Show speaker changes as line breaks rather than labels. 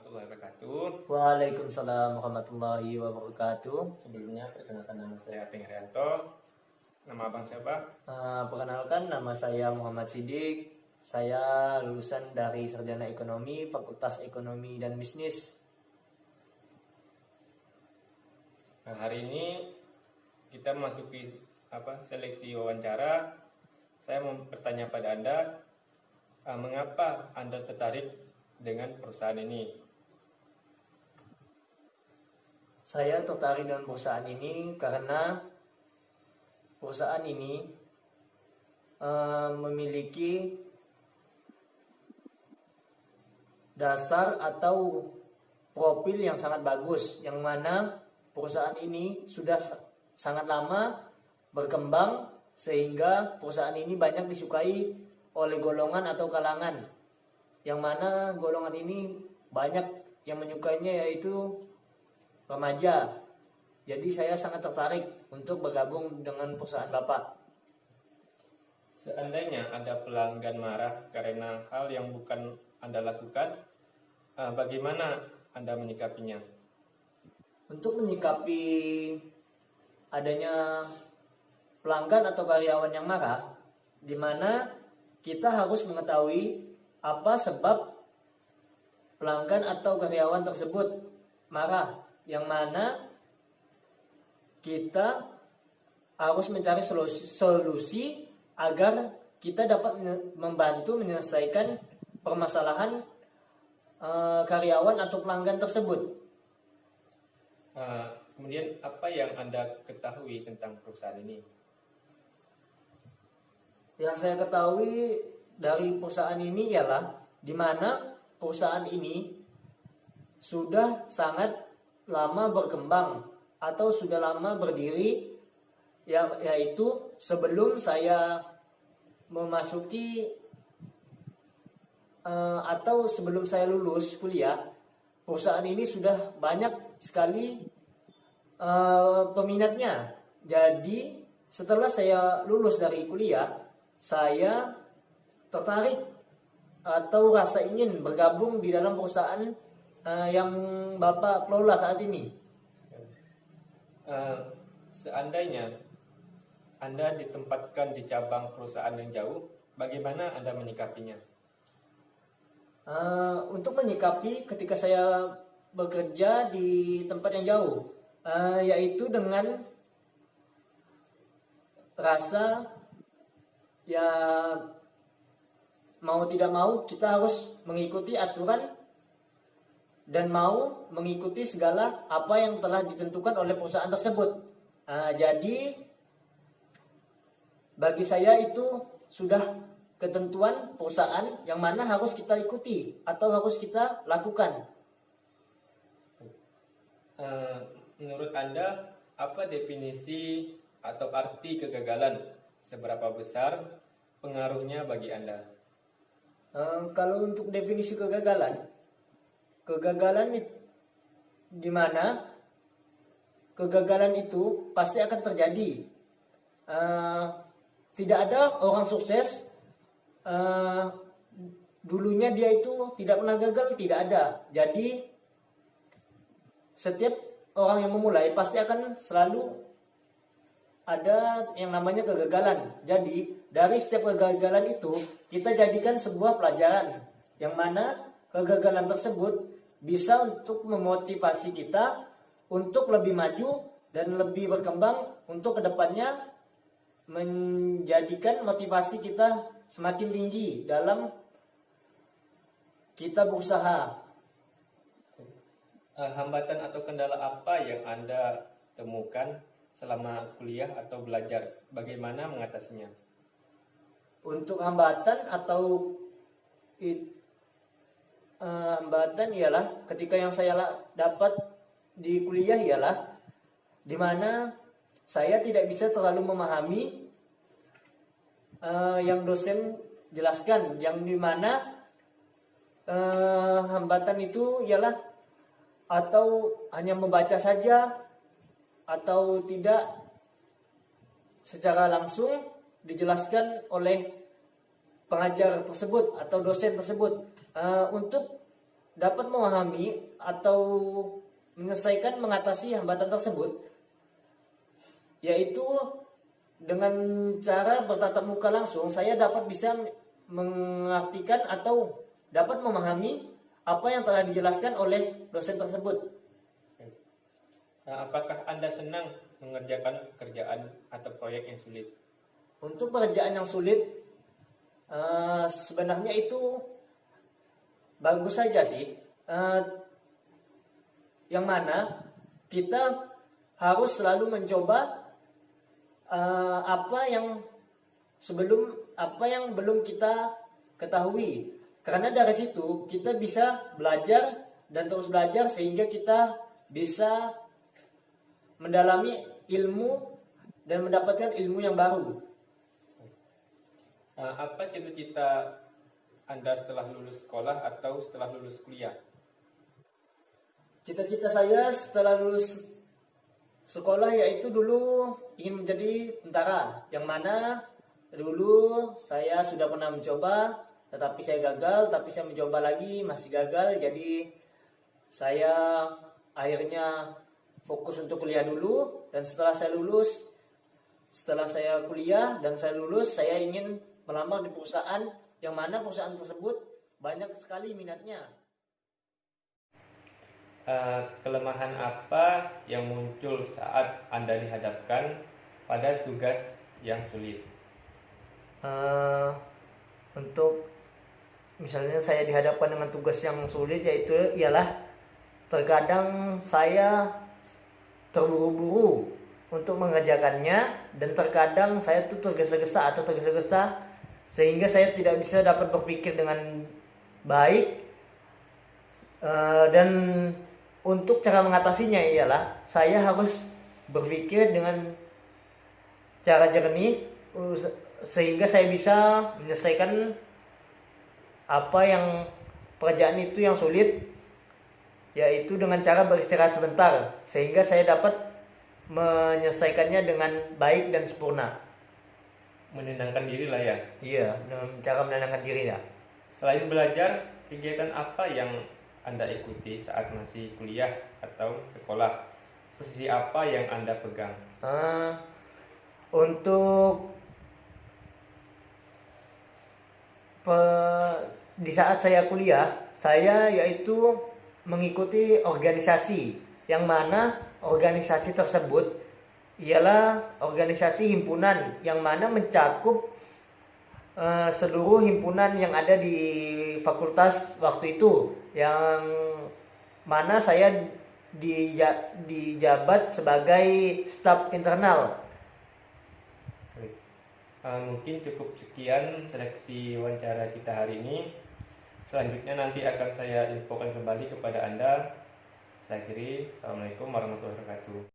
warahmatullahi wabarakatuh.
Waalaikumsalam warahmatullahi wabarakatuh.
Sebelumnya perkenalkan, nama saya Peng Haryanto. Nama abang siapa?
Perkenalkan, nama saya Muhammad Sidik. Saya lulusan dari Sarjana Ekonomi, Fakultas Ekonomi dan Bisnis.
Nah, hari ini kita memasuki seleksi wawancara. Saya mau bertanya pada Anda, mengapa Anda tertarik dengan perusahaan ini?
Saya tertarik dengan perusahaan ini karena perusahaan ini memiliki dasar atau profil yang sangat bagus, yang mana perusahaan ini sudah sangat lama berkembang sehingga perusahaan ini banyak disukai oleh golongan atau kalangan, yang mana golongan ini banyak yang menyukainya yaitu remaja. Jadi saya sangat tertarik untuk bergabung dengan perusahaan Bapak.
Seandainya ada pelanggan marah karena hal yang bukan Anda lakukan, bagaimana Anda menyikapinya?
Untuk menyikapi adanya pelanggan atau karyawan yang marah, di mana kita harus mengetahui apa sebab pelanggan atau karyawan tersebut marah, yang mana kita harus mencari solusi agar kita dapat membantu menyelesaikan permasalahan karyawan atau pelanggan tersebut.
Kemudian apa yang Anda ketahui tentang perusahaan ini?
Yang saya ketahui dari perusahaan ini ialah di mana perusahaan ini sudah sangat lama berkembang atau sudah lama berdiri, yaitu sebelum saya memasuki atau sebelum saya lulus kuliah, perusahaan ini sudah banyak sekali peminatnya. Jadi setelah saya lulus dari kuliah, saya tertarik atau rasa ingin bergabung di dalam perusahaan yang Bapak kelola saat ini.
Seandainya Anda ditempatkan di cabang perusahaan yang jauh, bagaimana Anda menyikapinya?
Untuk menyikapi ketika saya bekerja di tempat yang jauh, yaitu dengan rasa ya mau tidak mau kita harus mengikuti aturan dan mau mengikuti segala apa yang telah ditentukan oleh perusahaan tersebut. Jadi bagi saya itu sudah ketentuan perusahaan yang mana harus kita ikuti atau harus kita lakukan.
Menurut Anda, apa definisi atau arti kegagalan? Seberapa besar pengaruhnya bagi Anda?
Kalau untuk definisi kegagalan di mana kegagalan itu pasti akan terjadi. Tidak ada orang sukses dulunya dia itu tidak pernah gagal, tidak ada. Jadi setiap orang yang memulai pasti akan selalu ada yang namanya kegagalan. Jadi dari setiap kegagalan itu kita jadikan sebuah pelajaran, yang mana kegagalan tersebut bisa untuk memotivasi kita untuk lebih maju dan lebih berkembang untuk kedepannya, menjadikan motivasi kita semakin tinggi dalam kita berusaha.
Hambatan atau kendala apa yang Anda temukan selama kuliah atau belajar? Bagaimana mengatasinya?
Untuk hambatan atau hambatan ialah ketika yang saya dapat di kuliah ialah di mana saya tidak bisa terlalu memahami yang dosen jelaskan, yang di mana hambatan itu ialah atau hanya membaca saja atau tidak secara langsung dijelaskan oleh pengajar tersebut atau dosen tersebut. Untuk dapat memahami atau menyelesaikan mengatasi hambatan tersebut, yaitu dengan cara bertatap muka langsung saya dapat bisa mengartikan atau dapat memahami apa yang telah dijelaskan oleh dosen tersebut.
Apakah Anda senang mengerjakan pekerjaan atau proyek yang sulit?
Untuk pekerjaan yang sulit, sebenarnya itu bagus saja sih. Yang mana kita harus selalu mencoba apa yang belum kita ketahui. Karena dari situ kita bisa belajar dan terus belajar sehingga kita bisa mendalami ilmu dan mendapatkan ilmu yang baru.
Apa cita-cita Anda setelah lulus sekolah atau setelah lulus kuliah?
Cita-cita saya setelah lulus sekolah yaitu dulu ingin menjadi tentara, yang mana dulu saya sudah pernah mencoba, tetapi saya gagal, tapi saya mencoba lagi, masih gagal, jadi saya akhirnya fokus untuk kuliah dulu, dan setelah saya kuliah dan saya lulus, saya ingin melamar di perusahaan yang mana perusahaan tersebut banyak sekali minatnya.
Kelemahan apa yang muncul saat Anda dihadapkan pada tugas yang sulit?
Untuk misalnya saya dihadapkan dengan tugas yang sulit, yaitu ialah terkadang saya terburu-buru untuk mengerjakannya, dan terkadang saya tuh tergesa-gesa sehingga saya tidak bisa dapat berpikir dengan baik. Dan untuk cara mengatasinya ialah saya harus berpikir dengan cara jernih sehingga saya bisa menyelesaikan apa yang pekerjaan itu yang sulit, yaitu dengan cara beristirahat sebentar sehingga saya dapat menyelesaikannya dengan baik dan sempurna.
Menenangkan diri lah ya.
Iya, dengan cara menenangkan diri ya.
Selain belajar, kegiatan apa yang Anda ikuti saat masih kuliah atau sekolah? Posisi apa yang Anda pegang?
Untuk di saat saya kuliah, saya yaitu mengikuti organisasi, yang mana organisasi tersebut ialah organisasi himpunan yang mana mencakup seluruh himpunan yang ada di fakultas waktu itu, yang mana saya dijabat sebagai staf internal.
Mungkin cukup sekian seleksi wawancara kita hari ini. Selanjutnya nanti akan saya infokan kembali kepada Anda. Saya akhiri. Assalamualaikum warahmatullahi wabarakatuh.